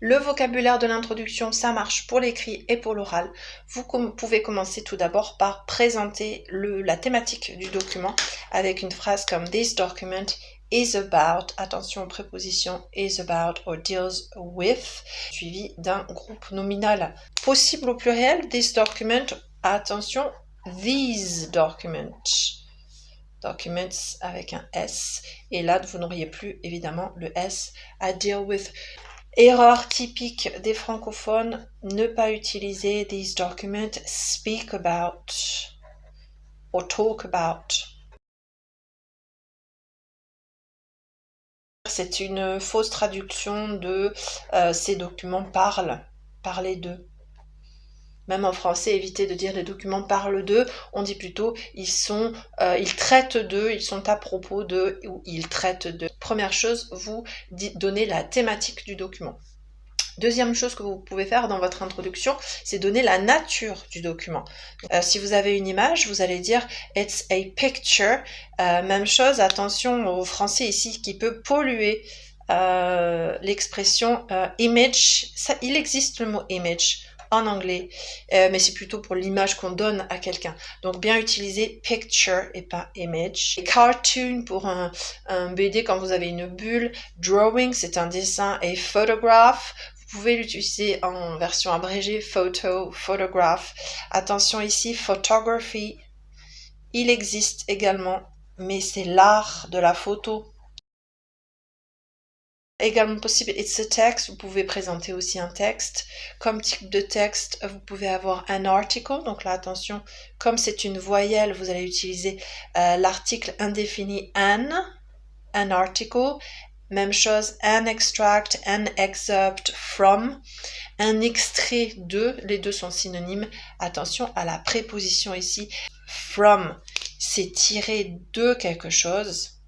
Le vocabulaire de l'introduction, ça marche pour l'écrit et pour l'oral. Vous pouvez commencer tout d'abord par présenter la thématique du document avec une phrase comme « This document is about », attention aux prépositions « is about » or « deals with », suivi d'un groupe nominal. Possible au pluriel, « this document », attention, « these documents ». Documents avec un S, et là vous n'auriez plus évidemment le S à deal with. Erreur typique des francophones, ne pas utiliser these documents, speak about or talk about. C'est une fausse traduction de ces documents parlent, parler d'eux. Même en français, évitez de dire les documents parlent d'eux, on dit plutôt ils traitent d'eux, ils sont à propos d'eux ou ils traitent d'eux. Première chose, vous donnez la thématique du document. Deuxième chose que vous pouvez faire dans votre introduction, c'est donner la nature du document. Si vous avez une image, vous allez dire « It's a picture ». Même chose, attention au français ici qui peut polluer l'expression « image ». Il existe le mot « image » en anglais, mais c'est plutôt pour l'image qu'on donne à quelqu'un. Donc bien utiliser picture et pas image. Et cartoon pour un BD quand vous avez une bulle. Drawing, c'est un dessin. Et photograph, vous pouvez l'utiliser en version abrégée, photo, photograph. Attention ici, photography, il existe également, mais c'est l'art de la photo. Également possible, it's a text, vous pouvez présenter aussi un texte. Comme type de texte, vous pouvez avoir un article, donc là attention, comme c'est une voyelle, vous allez utiliser l'article indéfini an article. Même chose, an extract, an excerpt from, un extrait de, les deux sont synonymes. Attention à la préposition ici, from, c'est tiré de quelque chose,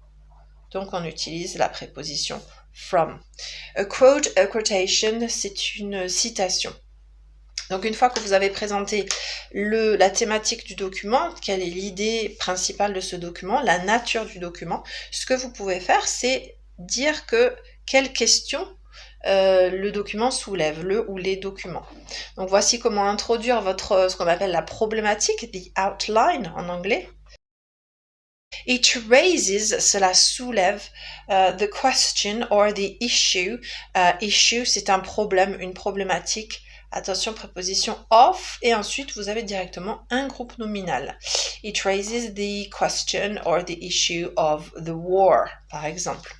donc on utilise la préposition from. A quote, a quotation, c'est une citation. Donc une fois que vous avez présenté la thématique du document, quelle est l'idée principale de ce document, la nature du document, ce que vous pouvez faire, c'est dire quelle question le document soulève, le ou les documents. Donc voici comment introduire ce qu'on appelle la problématique, the outline en anglais. It raises, cela soulève, the question or the issue. Issue, c'est un problème, une problématique. Attention, préposition of, et ensuite vous avez directement un groupe nominal. It raises the question or the issue of the war, par exemple.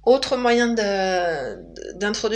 Autre moyen d'introduire